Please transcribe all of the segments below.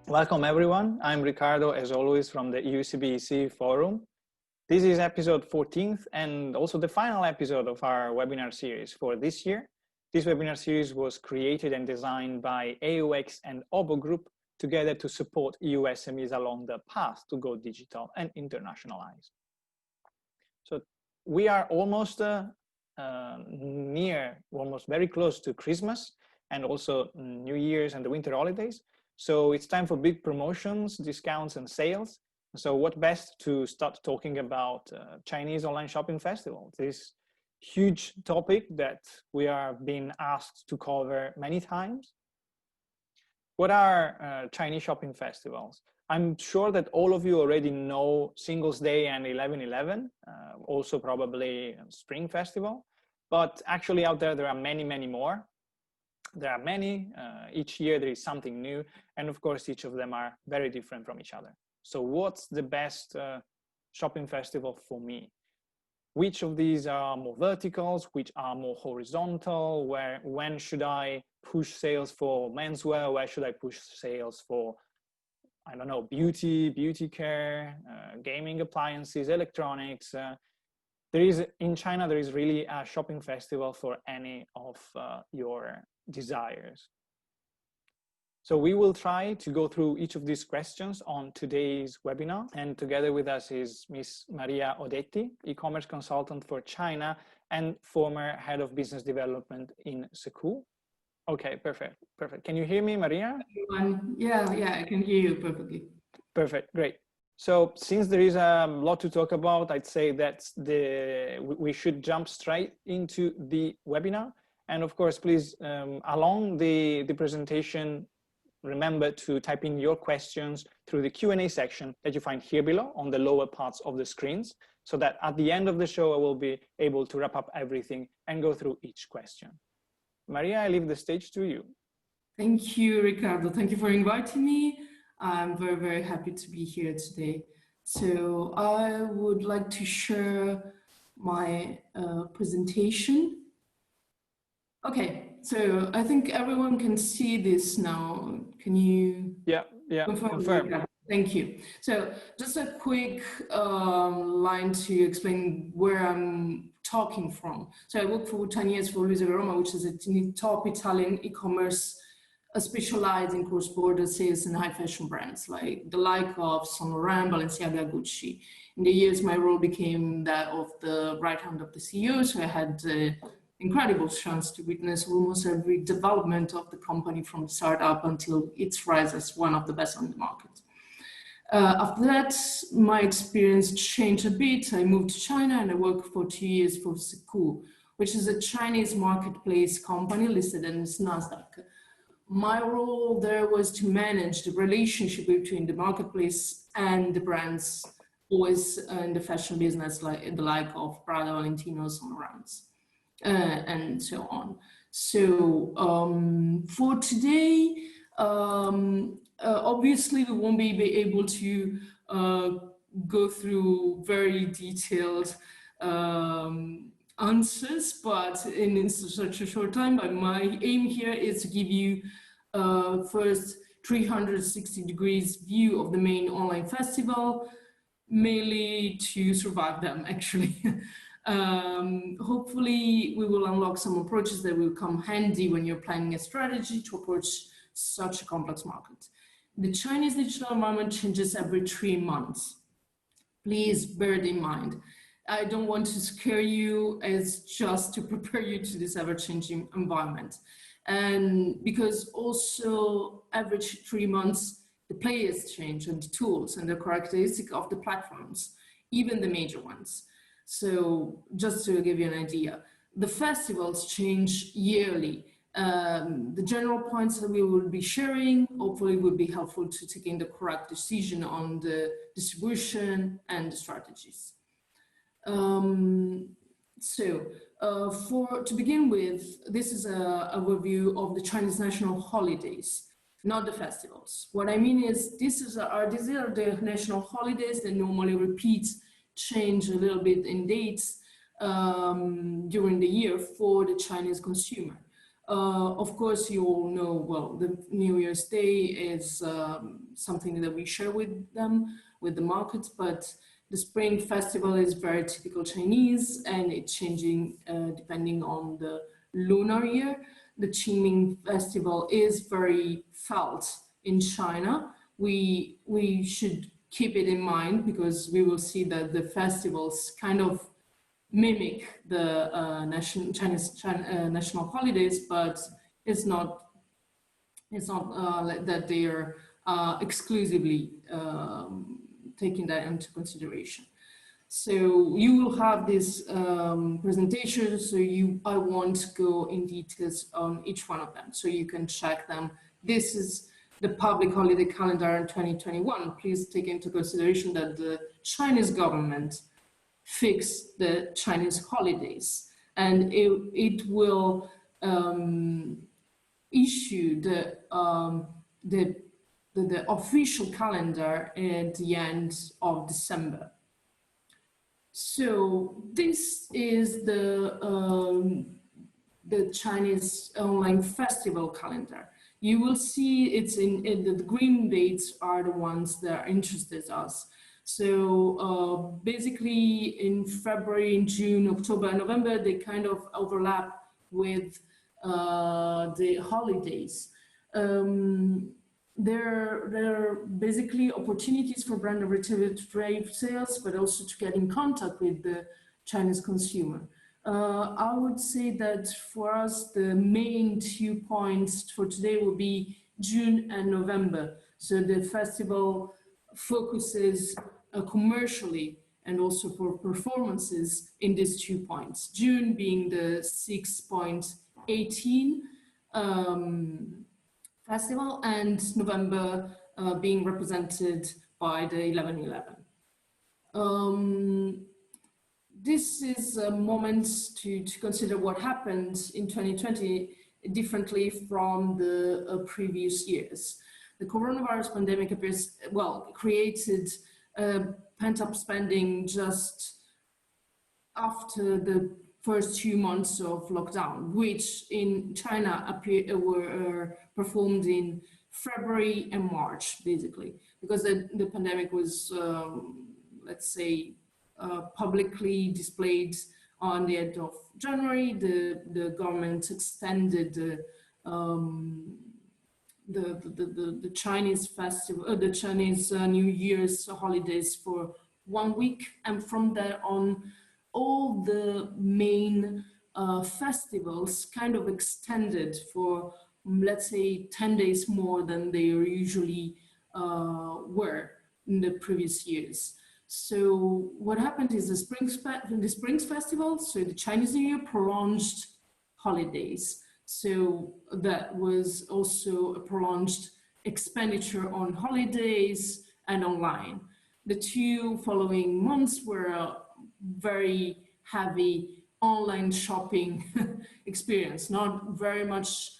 Welcome everyone. I'm Ricardo, as always, from the EUCBEC forum. This is episode 14th and also the final episode of our webinar series for this year. This webinar series was created and designed by AUX and OBO Group together to support EU SMEs along the path to go digital and internationalize. So we are almost almost very close to Christmas and also New Year's and the winter holidays. So it's time for big promotions, discounts and sales. So what best to start talking about Chinese online shopping festivals, this huge topic that we are being asked to cover many times. What are Chinese shopping festivals? I'm sure that all of you already know Singles Day and 11/11, also probably Spring Festival, but actually out there are many, many more. There are many, each year there is something new, and of course each of them are very different from each other. So what's the best shopping festival for me? Which of these are more verticals, which are more horizontal, when should I push sales for menswear, where should I push sales for, I don't know, beauty care, gaming appliances, electronics. In China, there is really a shopping festival for any of your desires. So we will try to go through each of these questions on today's webinar, and together with us is Miss Maria Odetti, e-commerce consultant for China and former head of business development in Secool. Okay, perfect. Can you hear me, Maria? Yeah, I can hear you perfectly. Perfect, great. So since there is a lot to talk about, I'd say that we should jump straight into the webinar. And of course, please, along the presentation, remember to type in your questions through the Q&A section that you find here below on the lower parts of the screens, so that at the end of the show, I will be able to wrap up everything and go through each question. Maria, I leave the stage to you. Thank you, Ricardo. Thank you for inviting me. I'm very, very happy to be here today. So I would like to share my presentation. Okay, so I think everyone can see this now. Can you? Yeah, confirm. Thank you. So just a quick line to explain where I'm talking from. So I worked for 10 years for Luisa Roma, which is a top Italian e-commerce specialized in cross-border sales and high fashion brands like the like of Saint Laurent, Balenciaga, Gucci. In the years, my role became that of the right hand of the CEO. So I had incredible chance to witness almost every development of the company from the startup until its rise as one of the best on the market. After that, my experience changed a bit. I moved to China and I worked for 2 years for Secool, which is a Chinese marketplace company listed in Nasdaq. My role there was to manage the relationship between the marketplace and the brands, always in the fashion business, like the like of Prada, Valentino, Saint Laurent, and so on. So for today, obviously we won't be able to go through very detailed answers, but in such a short time, my aim here is to give you first 360 degrees view of the main online festival, mainly to survive them actually. Hopefully we will unlock some approaches that will come handy when you're planning a strategy to approach such a complex market. The Chinese digital environment changes every 3 months. Please bear it in mind. I don't want to scare you, it's just to prepare you to this ever-changing environment. And because also every 3 months, the players change and the tools and the characteristics of the platforms, even the major ones. So just to give you an idea, the festivals change yearly. The general points that we will be sharing hopefully will be helpful to taking the correct decision on the distribution and the strategies. To begin with, this is a review of the Chinese national holidays, not the festivals. What I mean is these are the national holidays that normally change a little bit in dates during the year for the Chinese consumer. Of course, you all know, well, the New Year's Day is something that we share with them, with the markets, but the Spring Festival is very typical Chinese, and it's changing depending on the lunar year. The Qingming Festival is very felt in China. We should keep it in mind, because we will see that the festivals kind of mimic the Chinese national holidays, but it's not like that they are exclusively taking that into consideration. So you will have this presentation, so I won't go in details on each one of them, so you can check them. This is the public holiday calendar in 2021. Please take into consideration that the Chinese government fixed the Chinese holidays, and it will issue the official calendar at the end of December. So this is the Chinese online festival calendar. You will see it's in the green dates are the ones that interested us. So basically in February, in June, October, and November, they kind of overlap with the holidays. There are basically opportunities for brand and retail trade sales, but also to get in contact with the Chinese consumer. I would say that for us, the main 2 points for today will be June and November. So the festival focuses commercially and also for performances in these 2 points. June being the 6.18 festival, and November being represented by the 11.11. This is a moment to consider what happened in 2020 differently from the previous years. The coronavirus pandemic appears, well, created pent-up spending just after the first 2 months of lockdown, which in China were performed in February and March, basically, because the pandemic was, let's say, publicly displayed on the end of January. The government extended the Chinese festival, the Chinese New Year's holidays for 1 week, and from there on, all the main festivals kind of extended for, let's say, 10 days more than they usually were in the previous years. So what happened is the Spring Festival, so the Chinese New Year, prolonged holidays. So that was also a prolonged expenditure on holidays and online. The 2 following months were a very heavy online shopping experience, not very much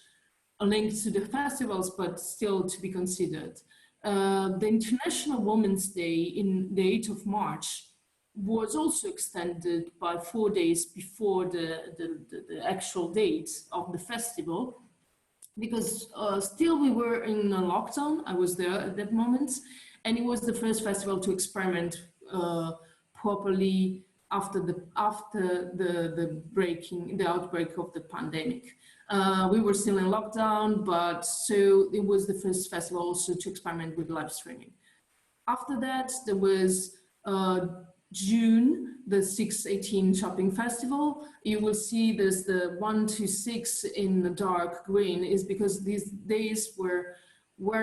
linked to the festivals, but still to be considered. The International Women's Day in the 8th of March was also extended by 4 days before the actual date of the festival, because still we were in a lockdown. I was there at that moment, and it was the first festival to experiment properly after the outbreak of the pandemic. We were still in lockdown, but so it was the first festival also to experiment with live streaming. After that, there was June, the 6.18 shopping festival. You will see there's the 1 to 6 in the dark green, is because these days were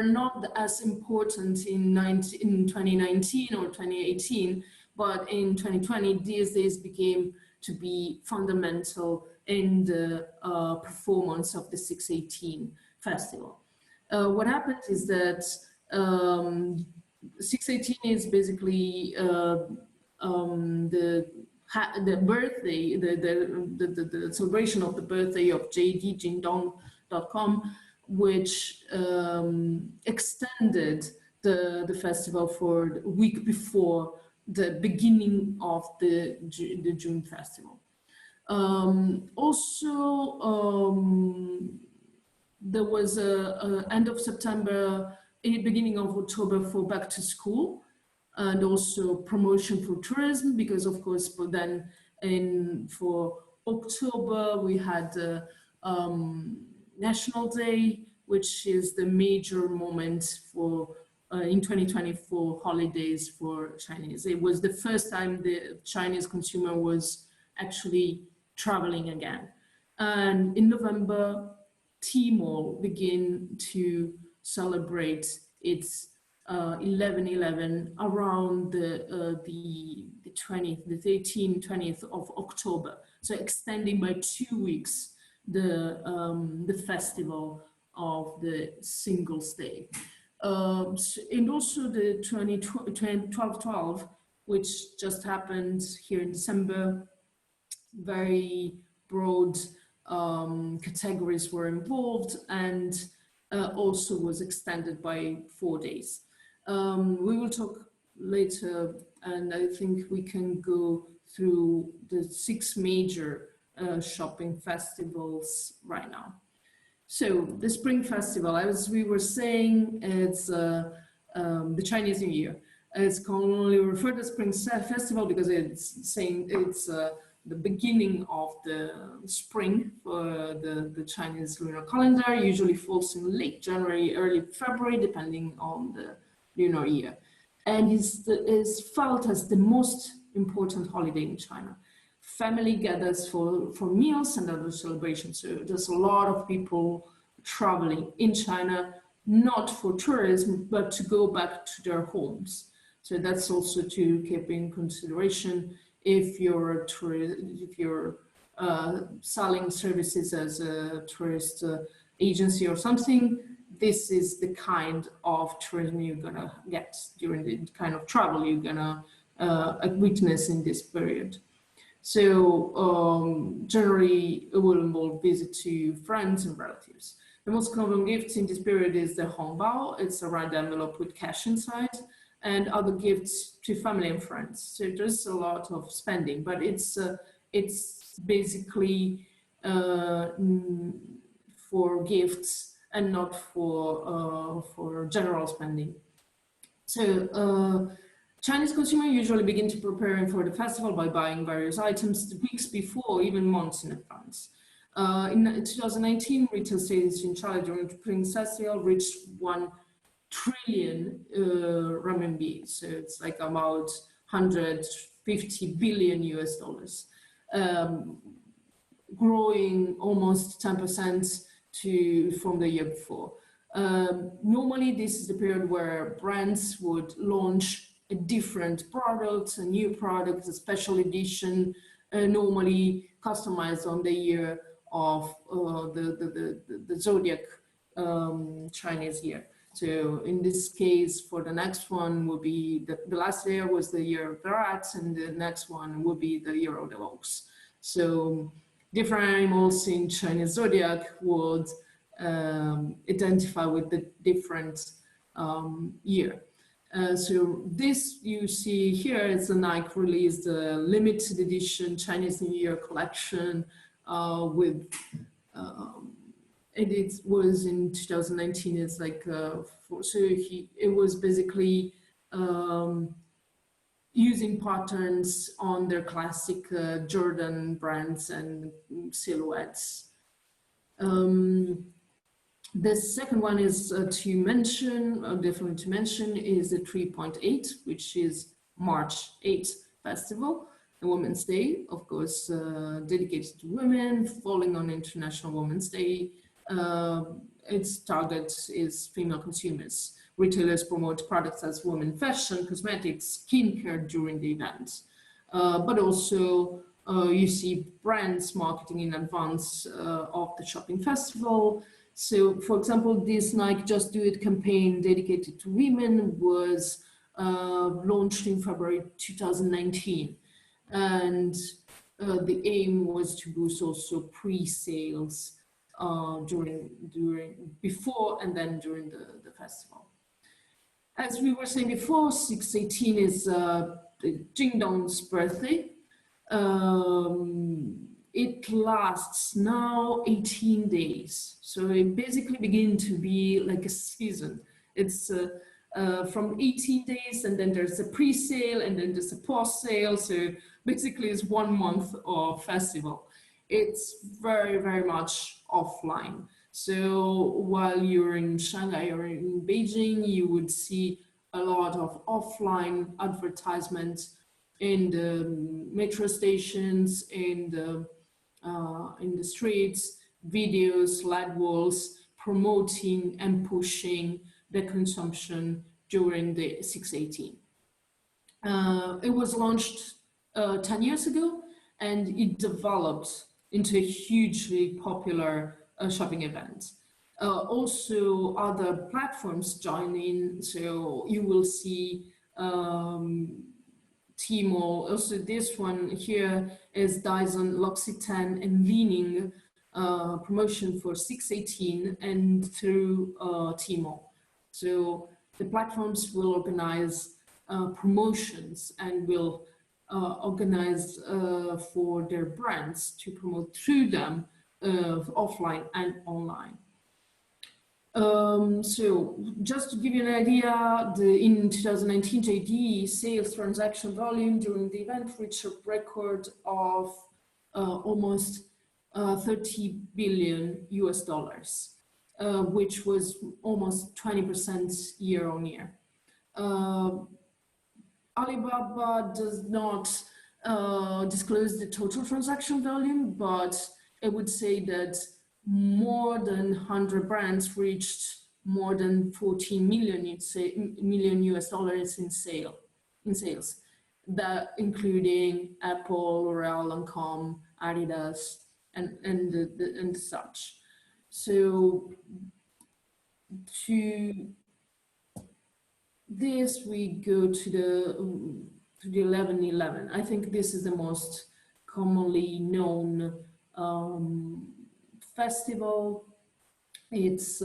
not as important in 2019 or 2018, but in 2020, these days became to be fundamental in the performance of the 6.18 festival. What happened is that 6.18 is basically the birthday, the celebration of the birthday of JD.com, which extended the festival for a week before the beginning of the June festival. There was a end of September, beginning of October for back to school, and also promotion for tourism, because of course, but then for October we had National Day, which is the major moment for in 2024 holidays for Chinese. It was the first time the Chinese consumer was actually traveling again. And in November, Tmall began to celebrate its 11/11 around the 20th, the 18th, 20th of October. So extending by 2 weeks the festival of the Singles Day. And also the 12/12, which just happened here in December. Very broad categories were involved, and also was extended by 4 days. We will talk later, and I think we can go through the 6 major shopping festivals right now. So the Spring Festival, as we were saying, it's the Chinese New Year. It's commonly referred to as Spring Festival because it's saying it's the beginning of the spring for the Chinese lunar calendar. Usually falls in late January, early February, depending on the lunar year, and is felt as the most important holiday in China. Family gathers for meals and other celebrations. So there's a lot of people traveling in China, not for tourism, but to go back to their homes. So that's also to keep in consideration if you're a tourist, if you're selling services as a tourist agency or something. This is the kind of tourism you're gonna get during the kind of travel you're gonna witness in this period. So generally it will involve visit to friends and relatives. The most common gifts in this period is the hongbao. It's a red envelope with cash inside, and other gifts to family and friends. So there's a lot of spending, but it's basically for gifts and not for general spending. So Chinese consumers usually begin to preparing for the festival by buying various items weeks before, even months in advance. In 2019, retail sales in China during the Spring Festival reached 1 trillion renminbi. So it's like about 150 billion US dollars, growing almost 10% from the year before. Normally, this is the period where brands would launch a different product, a new product, a special edition, normally customized on the year of the zodiac Chinese year. So in this case, for the next one will be the last year was the year of the rat, and the next one will be the year of the ox. So different animals in Chinese zodiac would identify with the different year. So this you see here is the Nike released the limited edition Chinese New Year collection with it was in 2019. It's like it was basically using patterns on their classic Jordan brands and silhouettes. The second one is to mention, definitely to mention, is the 3.8, which is March 8th festival, the Women's Day, of course, dedicated to women, falling on International Women's Day. Its target is female consumers. Retailers promote products as women fashion, cosmetics, skincare during the event. But also you see brands marketing in advance of the shopping festival. So, for example, this Nike Just Do It campaign dedicated to women was launched in February 2019. And the aim was to boost also pre-sales before and then during the festival. As we were saying before, 6/18 is Jingdong's birthday. it lasts now 18 days. So it basically begins to be like a season. It's from 18 days, and then there's a pre-sale, and then there's a post-sale. So basically it's 1 month of festival. It's very, very much offline. So while you're in Shanghai or in Beijing, you would see a lot of offline advertisements in the metro stations, in the streets, videos, LED walls, promoting and pushing the consumption during the 618. It was launched 10 years ago, and it developed into a hugely popular shopping event. Also, other platforms join in, so you will see Tmall. Also, this one here is Dyson, L'Occitane, and Li-Ning promotion for 618 and through Tmall. So the platforms will organize promotions and will organize for their brands to promote through them offline and online. So just to give you an idea, in 2019, JD sales transaction volume during the event reached a record of almost 30 billion US dollars, which was almost 20% year on year. Alibaba does not disclose the total transaction volume, but I would say that more than 100 brands reached more than 14 million US dollars in sales, that including Apple, L'Oreal, Lancome, Adidas, and such. So to this, we go to the 11/11. I think this is the most commonly known festival. It's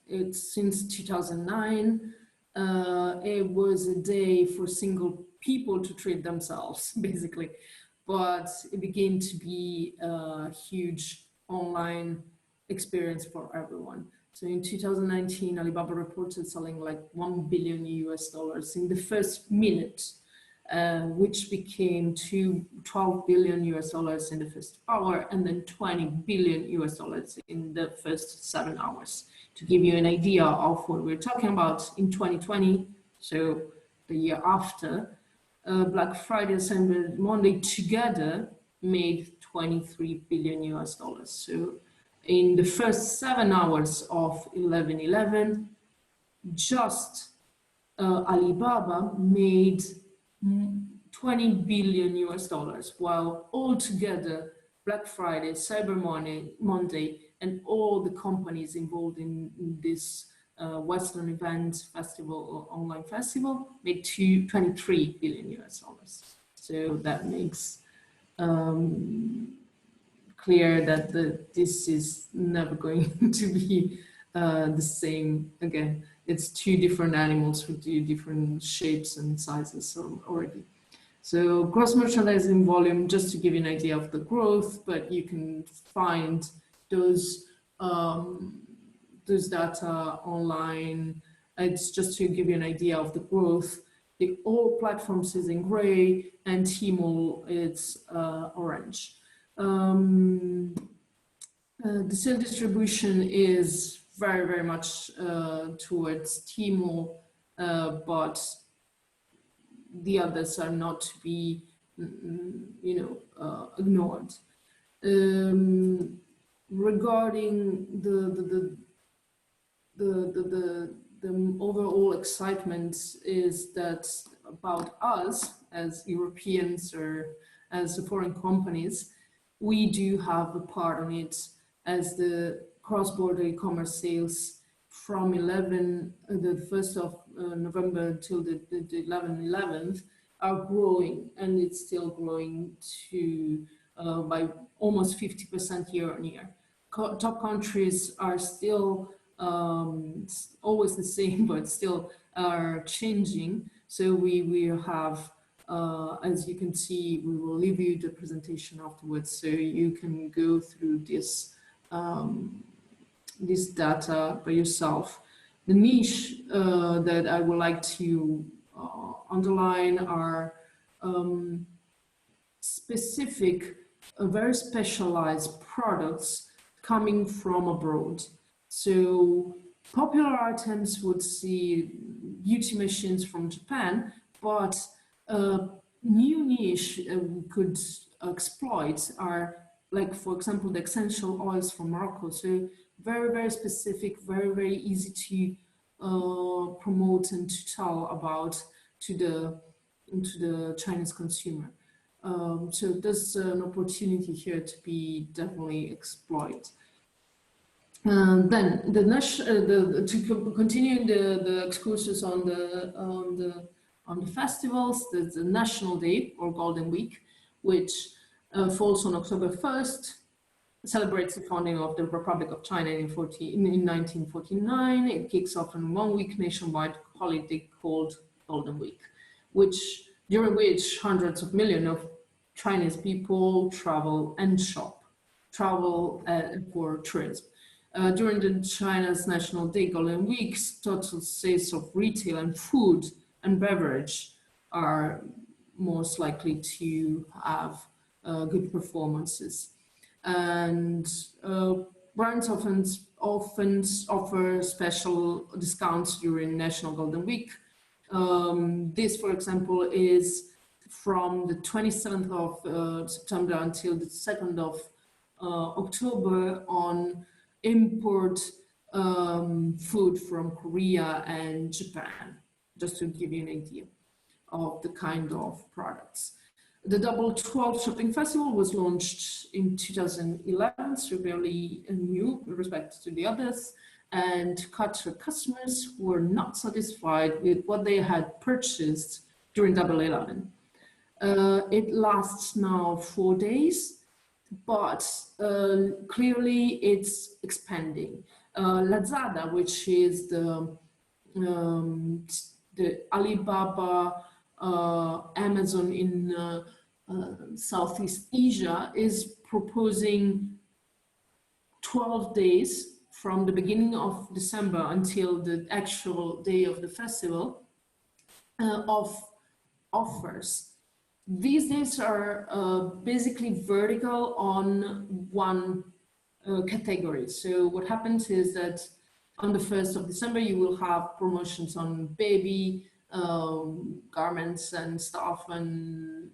it's since 2009. It was a day for single people to treat themselves, basically, but it began to be a huge online experience for everyone. So in 2019, Alibaba reported selling like 1 billion US dollars in the first minute, which became 12 billion US dollars in the first hour, and then 20 billion US dollars in the first 7 hours. To give you an idea of what we're talking about in 2020, so the year after, Black Friday and Cyber Monday together made 23 billion US dollars. So in the first 7 hours of 11/11, just Alibaba made 20 billion US dollars, while altogether Black Friday, Cyber Monday, and all the companies involved in this Western event festival or online festival made 23 billion US dollars. So that makes clear that this is never going to be the same again. It's two different animals with two different shapes and sizes already. So gross merchandising volume, just to give you an idea of the growth, but you can find those data online. It's just to give you an idea of the growth. All platforms is in gray, and Tmall is orange. The sale distribution is very, very much towards Tmall, but the others are not to be, ignored. Regarding the overall excitement is that about us as Europeans or as foreign companies, we do have a part on it, as the cross-border e-commerce sales from the 1st of November until the 11/11 are growing, and it's still growing to by almost 50% year on year. Top countries are still always the same, but still are changing. So we have As you can see, we will leave you the presentation afterwards, so you can go through this data by yourself. The niche that I would like to underline are specific, very specialized products coming from abroad. So popular items would see beauty machines from Japan, but new niche we could exploit are, like, for example, the essential oils from Morocco. So very, very specific, very, very easy to promote and to tell about to the Chinese consumer. So there's an opportunity here to be definitely exploited. Then to continue the excursus on the festivals, there's the National Day or Golden Week, which falls on October 1st, celebrates the founding of the Republic of China in 1949. It kicks off a 1-week nationwide holiday called Golden Week, during which hundreds of millions of Chinese people travel and shop, for tourism. During the China's National Day Golden Weeks, total sales of retail and food and beverage are most likely to have good performances. And brands often offer special discounts during National Golden Week. This, for example, is from the 27th of September until the 2nd of October on import food from Korea and Japan, just to give you an idea of the kind of products. The Double 12 Shopping Festival was launched in 2011, so really new with respect to the others, and customers were not satisfied with what they had purchased during Double 11. It lasts now 4 days, but clearly it's expanding. Lazada, which is the Alibaba Amazon in Southeast Asia, is proposing 12 days from the beginning of December until the actual day of the festival of offers. These days are basically vertical on one category. So what happens is that on the 1st of December, you will have promotions on baby garments and stuff and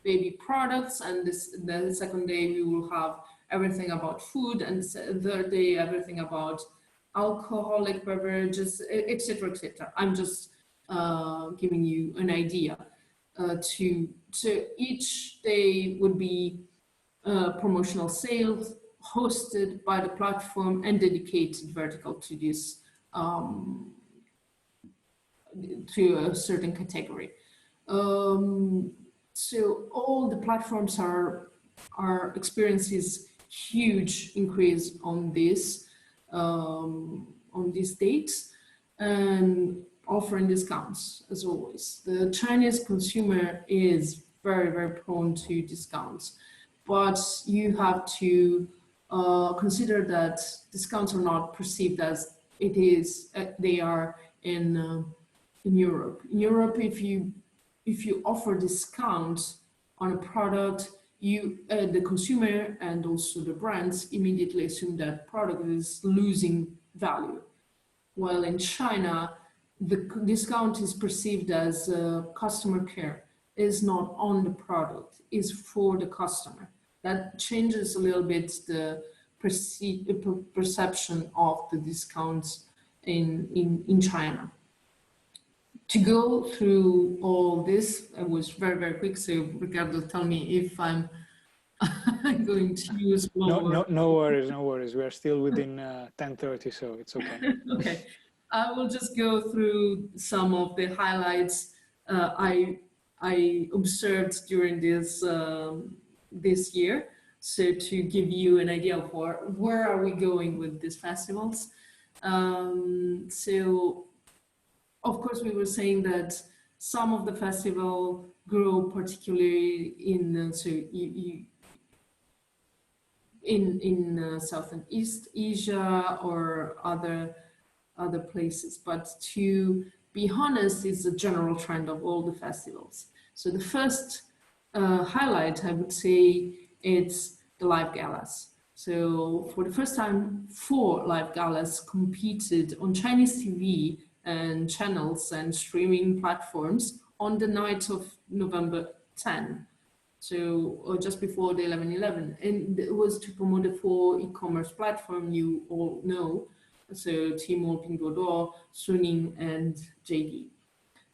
baby products. And the second day, we will have everything about food. And the third day, everything about alcoholic beverages, etc., etc. I'm just giving you an idea. So each day would be promotional sales hosted by the platform and dedicated vertical to this to a certain category. So all the platforms are experiences huge increase on these dates and offering discounts as always. The Chinese consumer is very, very prone to discounts, but you have to consider that discounts are not perceived as it is they are in Europe. In Europe, if you offer discounts on a product, the consumer and also the brands immediately assume that product is losing value. While in China, the discount is perceived as customer care, is not on the product, is for the customer. That changes a little bit the perception of the discounts in China. To go through all this, I was very, very quick, so Ricardo, tell me if I'm going to use slower. No worries, no worries. We are still within 10:30, so it's okay. Okay. I will just go through some of the highlights I observed during this year. So to give you an idea of where are we going with these festivals. So of course we were saying that some of the festival grow particularly in in South and East Asia or other places. But to be honest, it's a general trend of all the festivals. So the first highlight, I would say, it's the live galas. So for the first time, 4 live galas competed on Chinese TV and channels and streaming platforms on the night of November 10. So just before the 11/11, and it was to promote the 4 e-commerce platform you all know, so Tmall, Pinduoduo, Suning, and JD.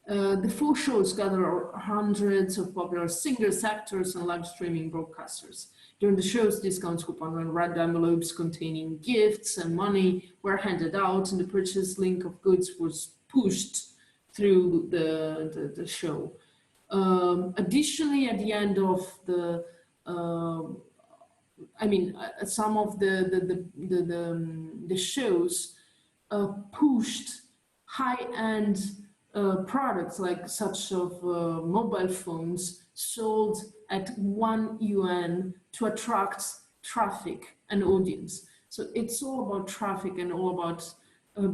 The 4 shows gather hundreds of popular singers, actors, and live streaming broadcasters. During the shows, discounts, coupons, and red envelopes containing gifts and money were handed out, and the purchase link of goods was pushed through the show. Additionally, at the end of the, some of the shows pushed high-end products like such of mobile phones sold at 1 yuan to attract traffic and audience. So it's all about traffic and all about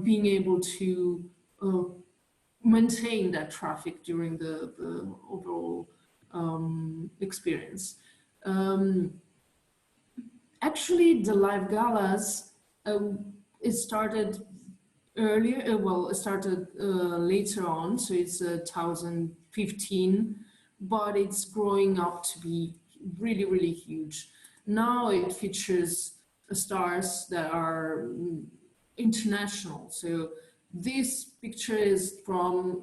being able to maintain that traffic during the overall experience. Actually, the live galas, it started earlier, it started later on, so it's 2015, but it's growing up to be really, really huge. Now it features stars that are international. So this picture is from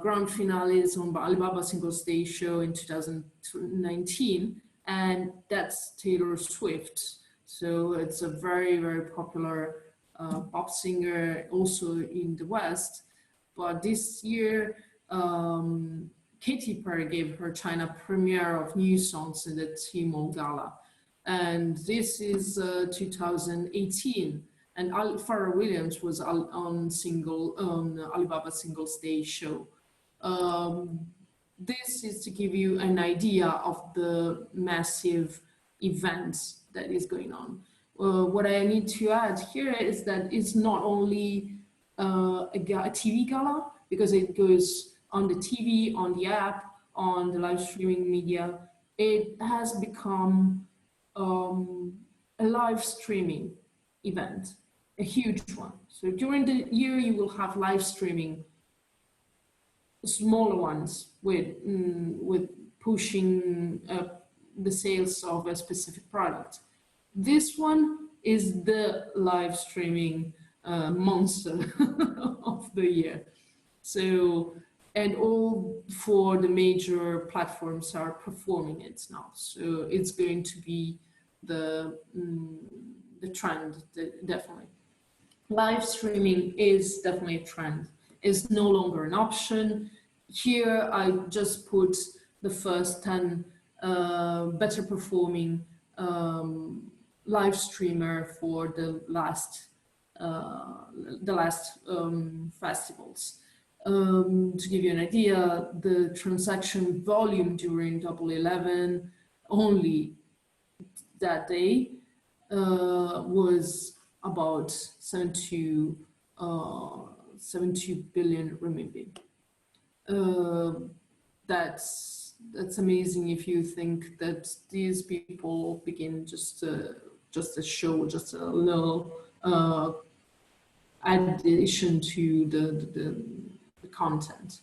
grand finales on Alibaba Singles Day show in 2019, and that's Taylor Swift. So it's a very, very popular pop singer also in the West. But this year, Katy Perry gave her China premiere of new songs in the Tmall Gala. And this is 2018. And Pharrell Williams was on Alibaba Singles Day show. This is to give you an idea of the massive event that is going on. What I need to add here is that it's not only a TV gala, because it goes on the TV, on the app, on the live streaming media. It has become a live streaming event, a huge one. So during the year, you will have live streaming, smaller ones with pushing the sales of a specific product. This one is the live streaming monster of the year. So, and all 4 the major platforms are performing it now. So it's going to be the trend, definitely. Live streaming is definitely a trend. It's no longer an option. Here I just put the first 10 better performing live streamer for the last festivals. To give you an idea, the transaction volume during Double 11 only that day was about 72 billion renminbi. That's amazing if you think that these people begin just a show, just a little addition to the content.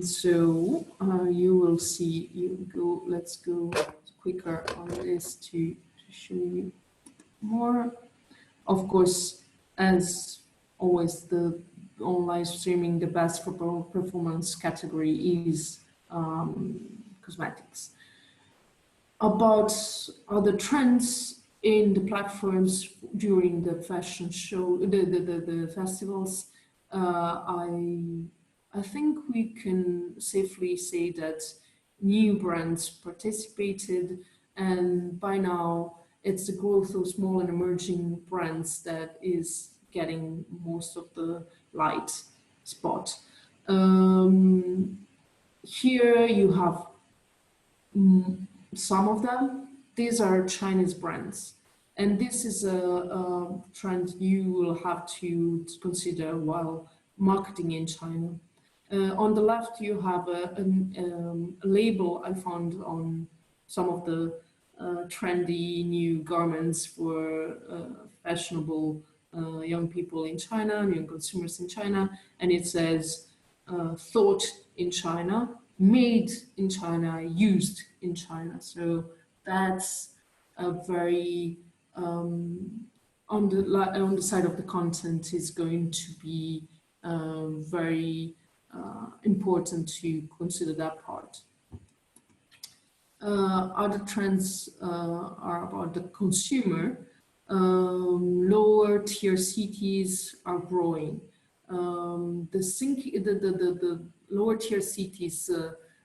So you will see, let's go quicker on this to show you more. Of course, as always, the online streaming, the best performance category is cosmetics. About other trends in the platforms during the fashion show, the festivals, I think we can safely say that new brands participated, and by now it's the growth of small and emerging brands that is getting most of the light spot. here you have some of them. These are Chinese brands. And this is a trend you will have to consider while marketing in China. On the left, you have a label I found on some of the trendy new garments for fashionable young people in China, young consumers in China, and it says thought in China, made in China, used in China. So that's a very on the side of the content is going to be very important to consider that part. Other trends are about the consumer. Lower tier cities are growing. The lower tier cities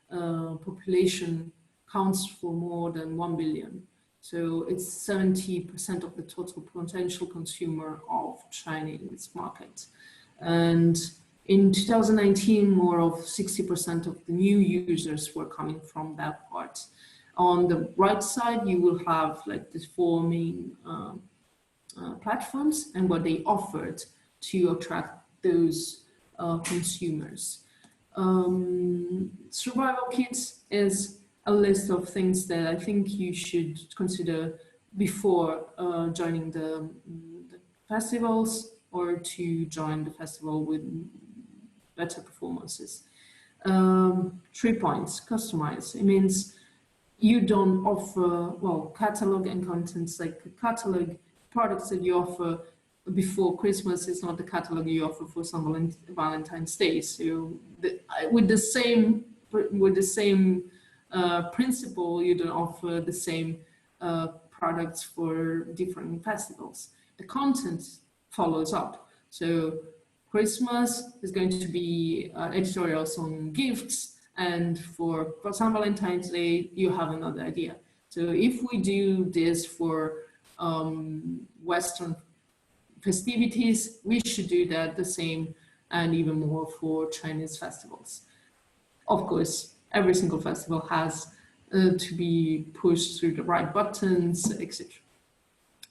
population counts for more than 1 billion. So it's 70% of the total potential consumer of Chinese market. And in 2019, more of 60% of the new users were coming from that part. On the right side, you will have like the four main platforms and what they offered to attract those consumers. Survival kits is a list of things that I think you should consider before joining the festivals or to join the festival with better performances. 3 points, customize. It means you don't offer, well, catalog and contents, like catalog products that you offer before Christmas is not the catalog you offer for some Valentine's Day. So with the same principle, you don't offer the same products for different festivals. The content follows up. So Christmas is going to be editorials on gifts, and for St. Valentine's Day, you have another idea. So if we do this for Western festivities, we should do that the same and even more for Chinese festivals. Of course, every single festival has to be pushed through the right buttons, etc.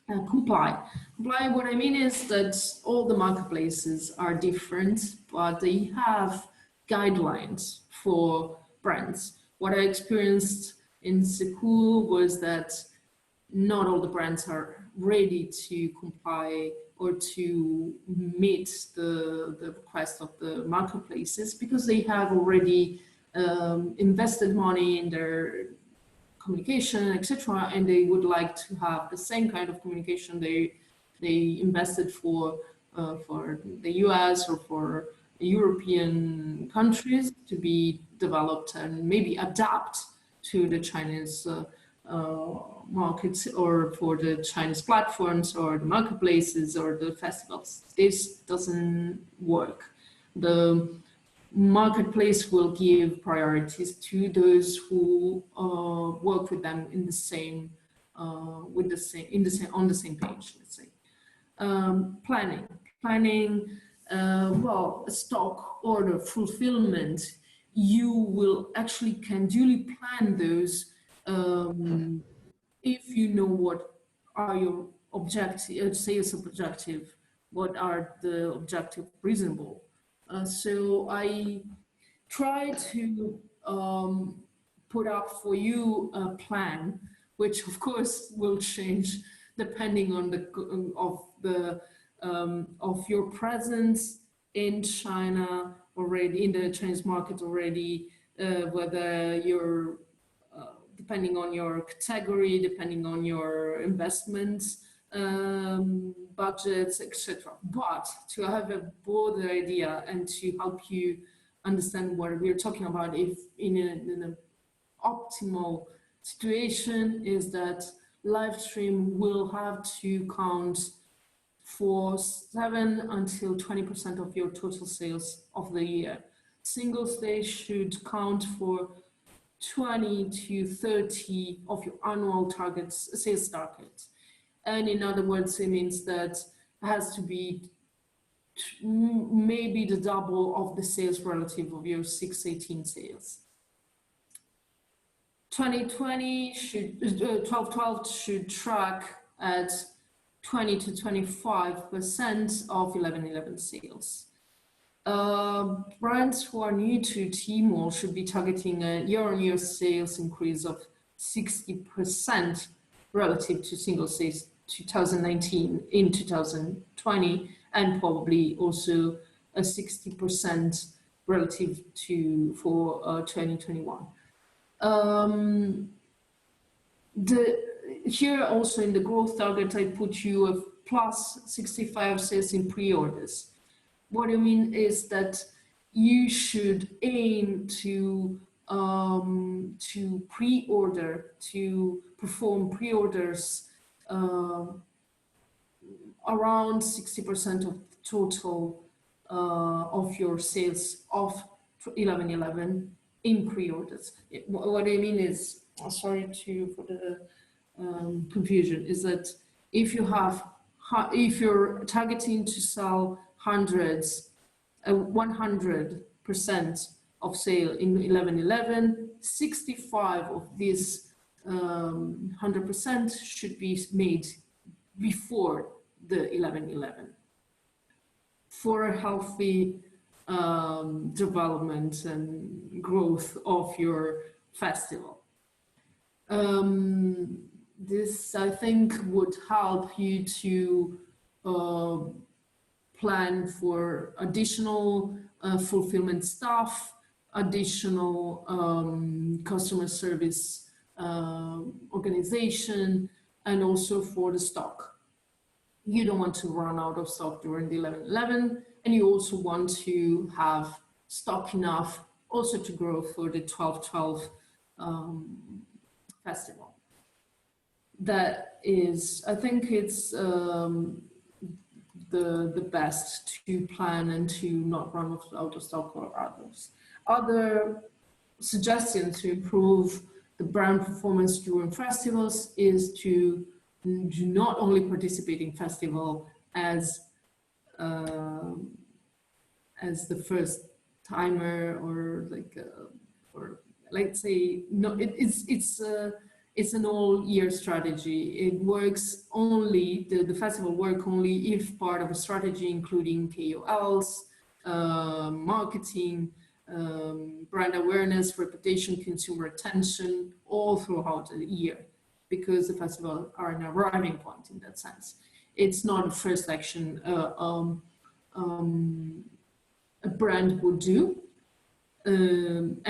Comply. Comply, what I mean is that all the marketplaces are different, but they have guidelines for brands. What I experienced in Seoul was that not all the brands are ready to comply or to meet the request of the marketplaces because they have already invested money in their communication, etc., and they would like to have the same kind of communication they invested for the US or for European countries to be developed and maybe adapt to the Chinese markets or for the Chinese platforms or the marketplaces or the festivals. This doesn't work. The marketplace will give priorities to those who work with them in the same, on the same page, let's say. Planning, well, stock order fulfillment, you will actually can duly plan those if you know what are your objectives, sales objective, what are the objective reasonable. So I try to put up for you a plan, which of course will change depending on of your presence in China already, in the Chinese market already, whether you're depending on your category, depending on your investments, budgets, etc. But to have a broader idea and to help you understand what we're talking about, if in an optimal situation, is that live stream will have to count for 7 until 20% of your total sales of the year. Single stage should count for 20 to 30 of your annual targets, sales targets. And in other words, it means that it has to be maybe the double of the sales relative of your 618 sales. 2020 should 12/12 should track at 20 to 25% of 11/11 sales. Brands who are new to Tmall should be targeting a year-on-year sales increase of 60% relative to single sales 2019 in 2020, and probably also a 60% relative to for 2021. Here also in the growth target, I put you a plus 65 sales in pre-orders. What I mean is that you should aim to pre-order, to perform pre-orders around 60% of total of your sales of 11/11 in pre-orders. What I mean is, sorry for the confusion, is that if you're targeting to sell 100% of sale in 11/11, 65 of this 100% should be made before the 11/11 for a healthy development and growth of your festival. This, I think, would help you to plan for additional fulfillment staff, additional customer service organization, and also for the stock. You don't want to run out of stock during the 11/11, and you also want to have stock enough also to grow for the 12/12 festival. That is, I think it's the best to plan and to not run out of stock or others. Other suggestions to improve the brand performance during festivals is to do not only participate in festival as the first timer, or or let's say, no, it's an all year strategy. It works only, the festival work only if part of a strategy including KOLs, marketing, brand awareness, reputation, consumer attention, all throughout the year, because the festival are an arriving point in that sense. It's not the first action a brand would do,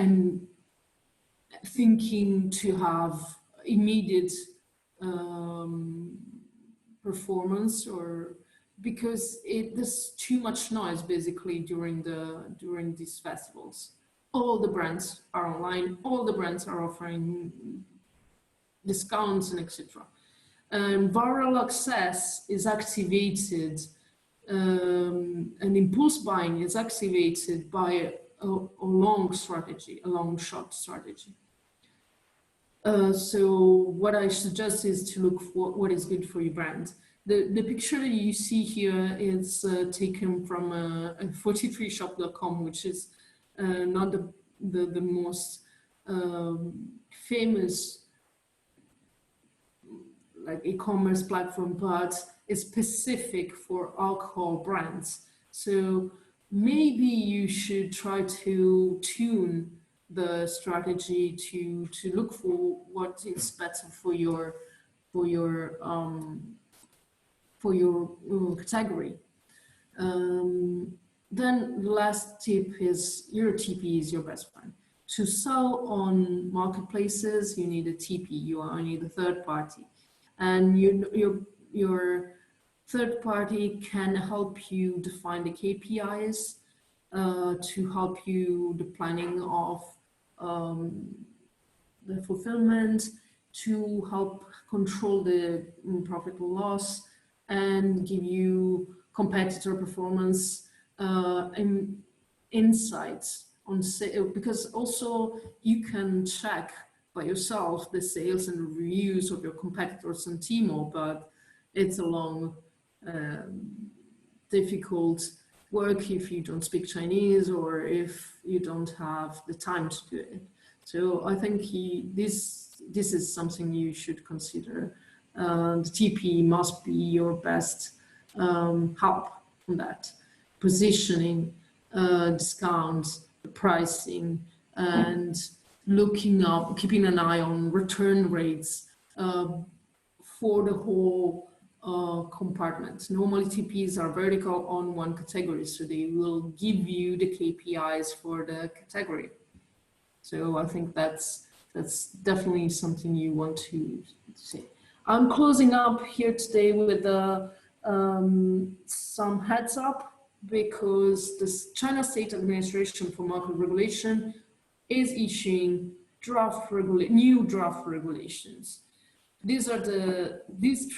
and thinking to have immediate performance, or because there's too much noise basically during these festivals. All the brands are online, all the brands are offering discounts and etc. And viral access is activated, and impulse buying is activated by a long strategy, a long shot strategy. So what I suggest is to look for what is good for your brand. The picture you see here is taken from a 43shop.com, which is not the most famous like e-commerce platform, but is specific for alcohol brands. So maybe you should try to tune the strategy to look for what is better for your category. Then the last tip is your TP is your best friend. To sell on marketplaces, you need a TP. You need a third party, and your third party can help you define the KPIs to help you the planning of the fulfillment, to help control the profit and loss, and give you competitor performance and insights on sale, because also you can check by yourself the sales and reviews of your competitors on Tmall, but it's a long, difficult work if you don't speak Chinese or if you don't have the time to do it. So I think this is something you should consider. The TP must be your best help on that. Positioning, discounts, the pricing, and keeping an eye on return rates for the whole compartment. Normally TPs are vertical on one category, so they will give you the KPIs for the category. So I think that's definitely something you want to say. I'm closing up here today with some heads up, because the China State Administration for Market Regulation is issuing new draft regulations. These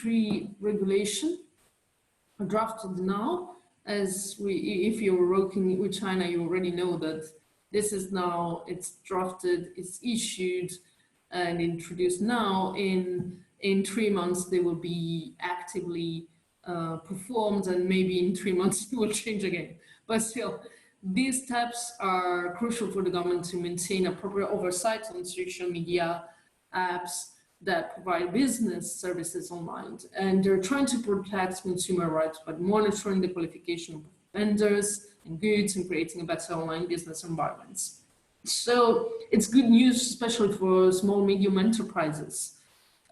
three regulations are drafted now. If you're working with China, you already know that this is now, it's drafted, it's issued and introduced now. In 3 months, they will be actively performed, and maybe in 3 months it will change again. But still, these steps are crucial for the government to maintain appropriate oversight on social media apps that provide business services online. And they're trying to protect consumer rights by monitoring the qualification of vendors and goods and creating a better online business environments. So it's good news, especially for small, medium enterprises.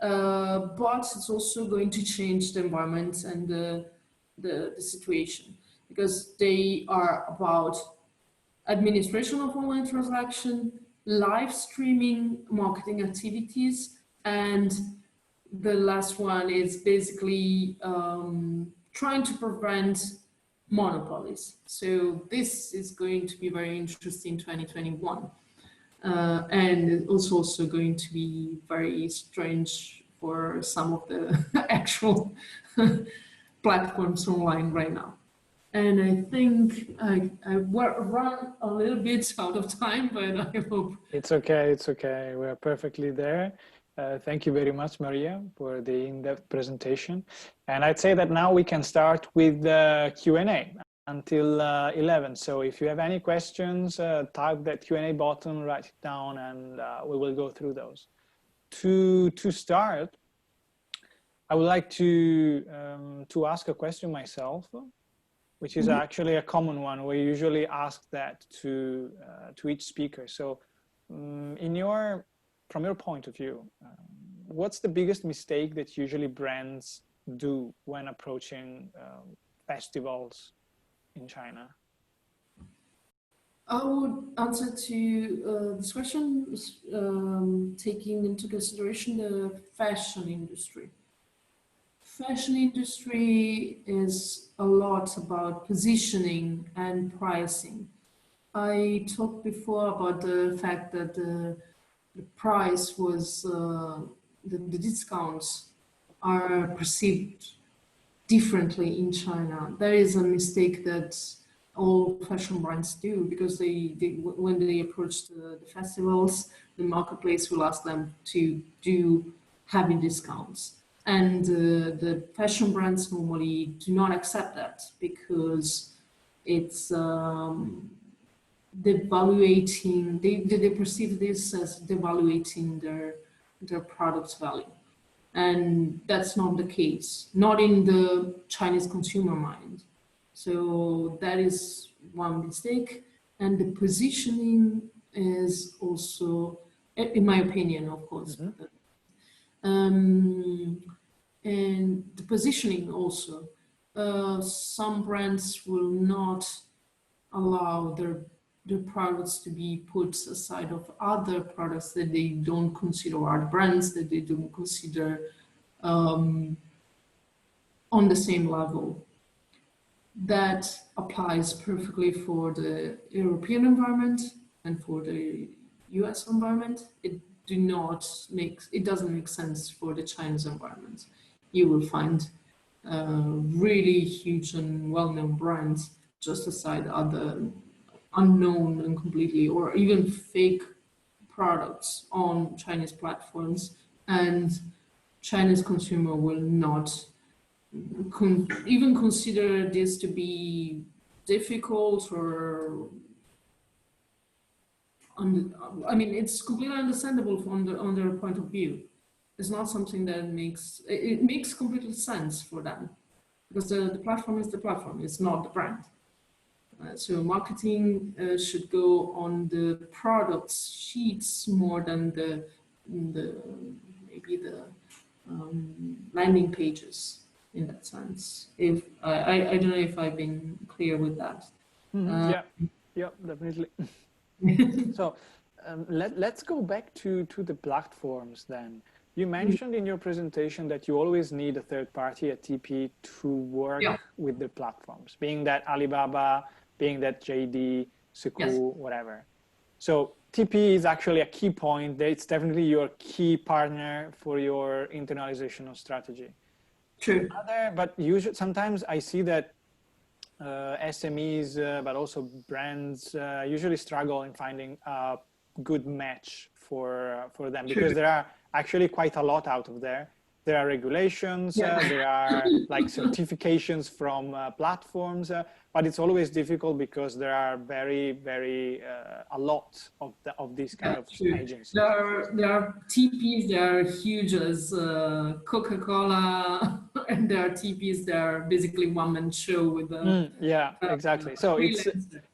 But it's also going to change the environment and the situation, because they are about administration of online transaction, live streaming marketing activities, and the last one is basically trying to prevent monopolies. So this is going to be very interesting in 2021. And it's also going to be very strange for some of the actual platforms online right now. And I think I run a little bit out of time, but I hope. It's okay, it's okay. We're perfectly there. Thank you very much, Maria, for the in-depth presentation. And I'd say that now we can start with the Q&A until 11. So if you have any questions, type that Q&A button, write it down, and we will go through those. To start, I would like to ask a question myself, which is actually a common one. We usually ask that to each speaker. So from your point of view, what's the biggest mistake that usually brands do when approaching festivals in China? I would answer to this question taking into consideration the fashion industry. Fashion industry is a lot about positioning and pricing. I talked before about the fact that the price was, the discounts are perceived differently in China. There is a mistake that all fashion brands do, because when they approach the festivals, the marketplace will ask them to do heavy discounts. And the fashion brands normally do not accept that, because it's devaluating, they perceive this as devaluating their product's value. And that's not the case, not in the Chinese consumer mind. So that is one mistake. And the positioning is also, in my opinion, of course, and the positioning also, some brands will not allow their products to be put aside of other products that they don't consider art brands, that they don't consider on the same level. That applies perfectly for the European environment and for the US environment. It doesn't make sense for the Chinese environment. You will find really huge and well-known brands just aside other unknown and completely, or even fake products on Chinese platforms, and Chinese consumer will not even consider this to be difficult or I mean, it's completely understandable from their point of view. It's not something that it makes complete sense for them, because the platform is the platform, it's not the brand. So marketing should go on the product sheets more than the maybe the landing pages in that sense. If I don't know if I've been clear with that. Yeah, definitely. So let's go back to the platforms then. You mentioned in your presentation that you always need a third party, a TP, to work with the platforms, being that Alibaba, being that JD, Sekou, whatever. So TP is actually a key point. It's definitely your key partner for your internalizational strategy. True. But usually, sometimes I see that SMEs, but also brands usually struggle in finding a good match for them, because there are actually quite a lot out of there. There are regulations, there are like certifications from platforms, but it's always difficult because there are a lot of these kind of agencies. There are TPs that are huge as Coca-Cola, and there are TPs that are basically one-man show with exactly. So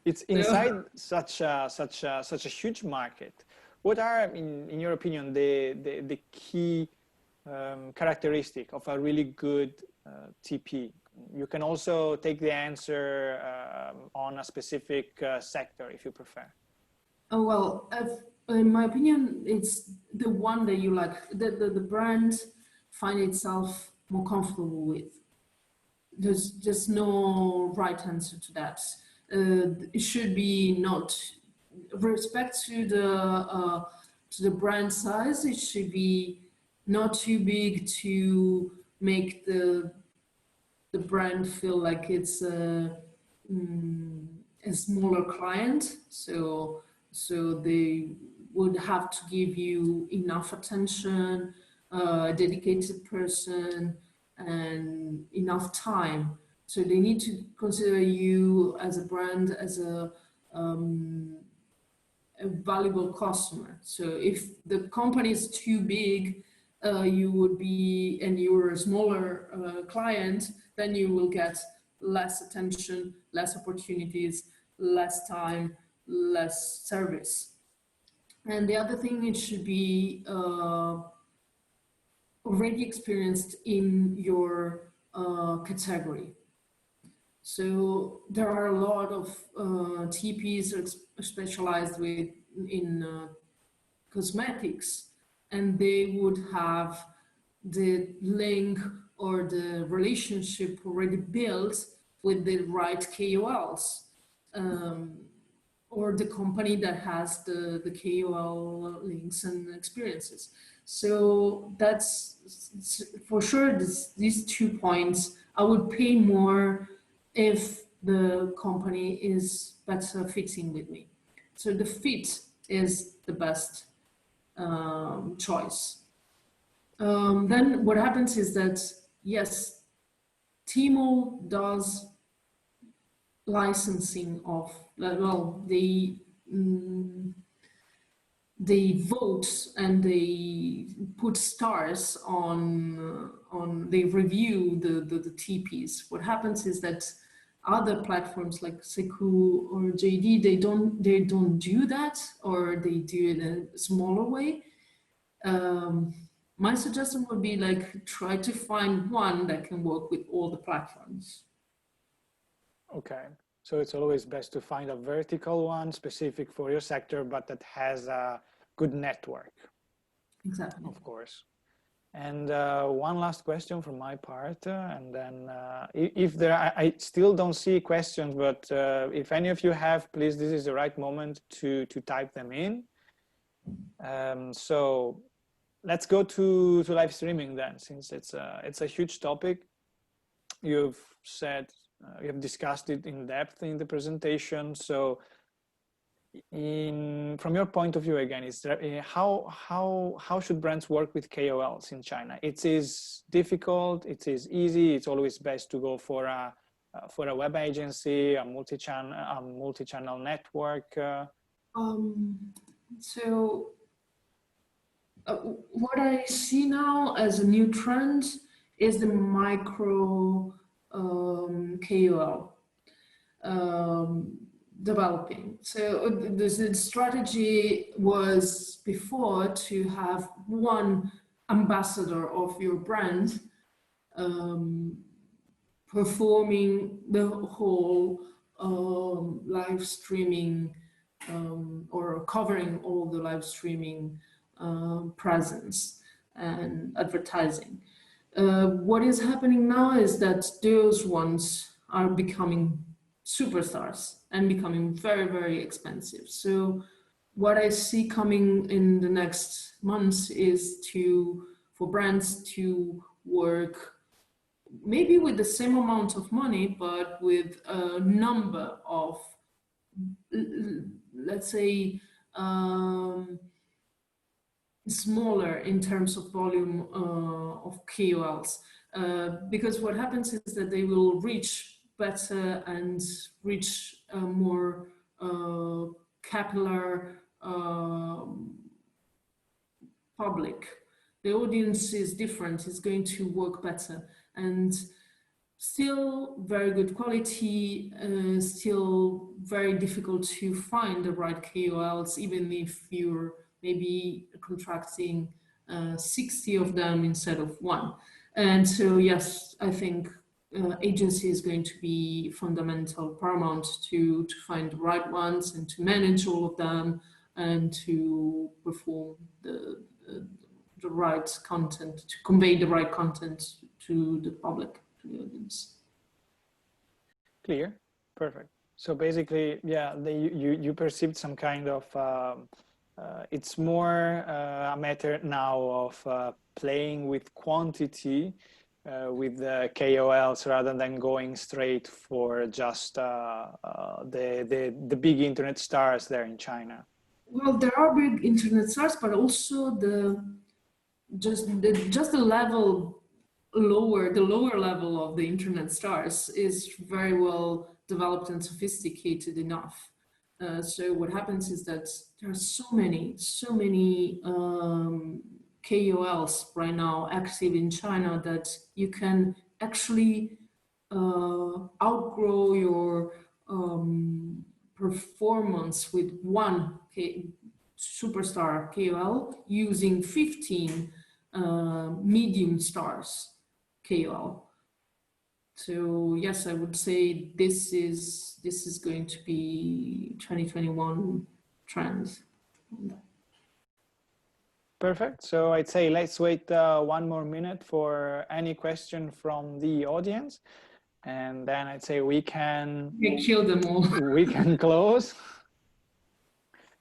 it's inside such a huge market. What are, in your opinion, the key characteristic of a really good TP? You can also take the answer on a specific sector if you prefer. Oh, well, in my opinion, it's the one that you like, the brand find itself more comfortable with. There's just no right answer to that. It should be not with respect to the brand size. It should be not too big to make the brand feel like it's a smaller client. So they would have to give you enough attention, a dedicated person, and enough time. So they need to consider you as a brand, as a valuable customer. So if the company is too big, you would be, and you're a smaller client, then you will get less attention, less opportunities, less time, less service. And the other thing, it should be already experienced in your category. So there are a lot of TPs specialized in cosmetics, and they would have the link or the relationship already built with the right KOLs, or the company that has the KOL links and experiences. So that's for sure, these 2 points, I would pay more if the company is better fitting with me. So the fit is the best choice. Then what happens is that, yes, Tmall does licensing of, well, they vote and they put stars on they review the TPs. What happens is that other platforms like Sekou or JD, they don't do that, or they do it in a smaller way. My suggestion would be like, try to find one that can work with all the platforms. Okay, so it's always best to find a vertical one specific for your sector, but that has a good network. Exactly. Of course. And one last question from my part, and then if there are, I still don't see questions, but if any of you have, please, this is the right moment to type them in. So let's go to live streaming then, since it's a huge topic. You've said, you have discussed it in depth in the presentation. So from your point of view, again, is there, how should brands work with KOLs in China? It is difficult, it is easy, it's always best to go for a web agency, a multi-channel network. So what I see now as a new trend is the micro KOL developing. So the strategy was before to have one ambassador of your brand performing the whole live streaming or covering all the live streaming presence and advertising. What is happening now is that those ones are becoming superstars and becoming very, very expensive. So what I see coming in the next months is for brands to work maybe with the same amount of money, but with a number of, let's say, smaller in terms of volume of KOLs. Because what happens is that they will reach better and reach a more capillary public. The audience is different, it's going to work better. And still very good quality, still very difficult to find the right KOLs, even if you're maybe contracting 60 of them instead of one. And so, yes, I think agency is going to be fundamental, paramount to find the right ones and to manage all of them and to perform the right content, to convey the right content to the public, to the audience. Clear, perfect. So basically, yeah, you perceived some kind of, it's more a matter now of playing with quantity with the KOLs rather than going straight for just the big internet stars there in China. Well, there are big internet stars, but also just the level lower, the lower level of the internet stars is very well developed and sophisticated enough. So what happens is that there are so many KOLs right now active in China that you can actually outgrow your performance with one superstar KOL using 15 medium stars KOL. So yes, I would say this is going to be 2021 trend. Perfect. So I'd say let's wait 1 more minute for any question from the audience, and then I'd say we kill them all. We can close.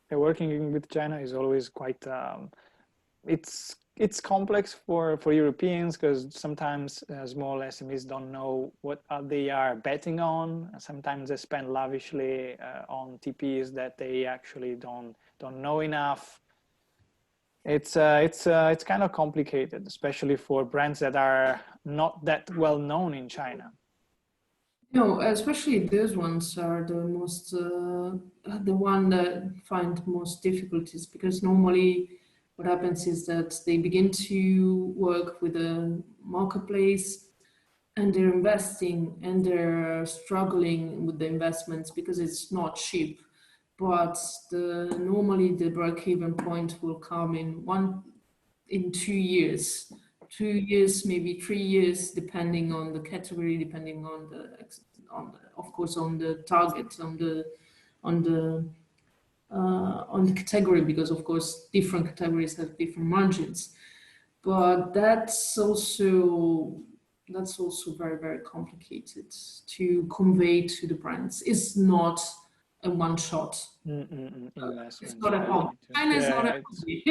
Working with China is always quite it's complex for Europeans because sometimes small SMEs don't know what they are betting on. Sometimes they spend lavishly on TPs that they actually don't know enough. It's kind of complicated, especially for brands that are not that well known in China. No, especially those ones are the most the one that find most difficulties, because normally what happens is that they begin to work with a marketplace and they're investing and they're struggling with the investments because it's not cheap. But normally the break-even point will come in 2 years. 2 years, maybe 3 years, depending on the category, depending on of course on the target, on the category, because of course different categories have different margins. But that's also very, very complicated to convey to the brands. It's not a one-shot. It's not a hobby. China is not a hobby.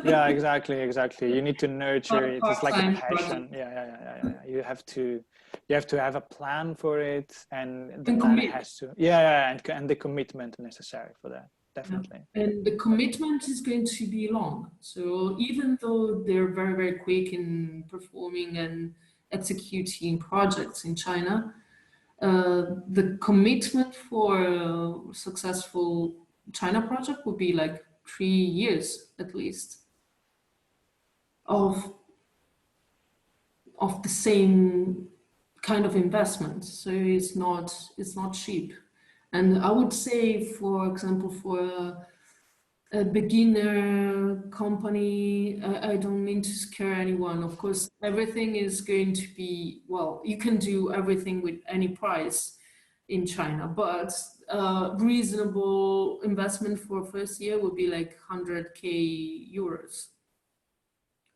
Yeah, exactly. You need to nurture it. It's like a passion. Yeah. You have to have a plan for it, and the plan has to. And the commitment necessary for that. Definitely. And the commitment is going to be long. So even though they're very, very quick in performing and executing projects in China, the commitment for a successful China project would be like 3 years at least of the same kind of investment. So it's not cheap. And I would say, for example, for a beginner company, I don't mean to scare anyone. Of course, everything is going to be, well, you can do everything with any price in China, but reasonable investment for first year would be like 100K euros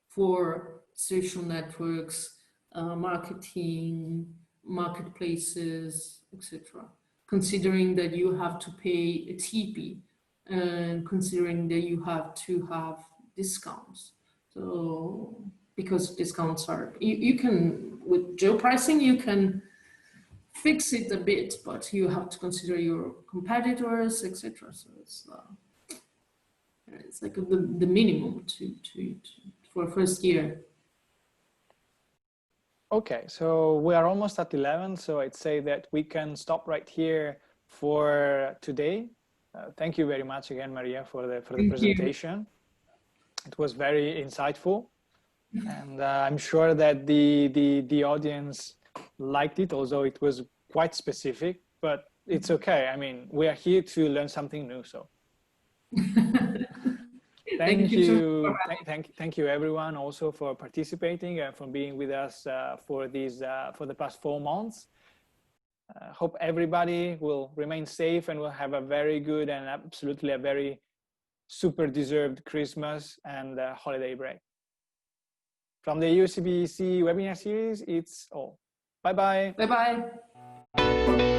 for social networks, marketing, marketplaces, etc. Considering that you have to pay a TP and considering that you have to have discounts. So because discounts are, you can, with geo pricing, you can fix it a bit, but you have to consider your competitors, etc. So it's like the minimum for first year. Okay, so we are almost at 11, so I'd say that we can stop right here for today. Thank you very much again, Maria, for the presentation. It was very insightful, and I'm sure that the audience liked it, although it was quite specific, but it's okay. I mean, we are here to learn something new, so. Thank you everyone also for participating and for being with us for the past 4 months. Hope everybody will remain safe and will have a very good and absolutely a very super deserved Christmas and holiday break. From the EUCBEC webinar series, it's all. Bye-bye. Bye-bye.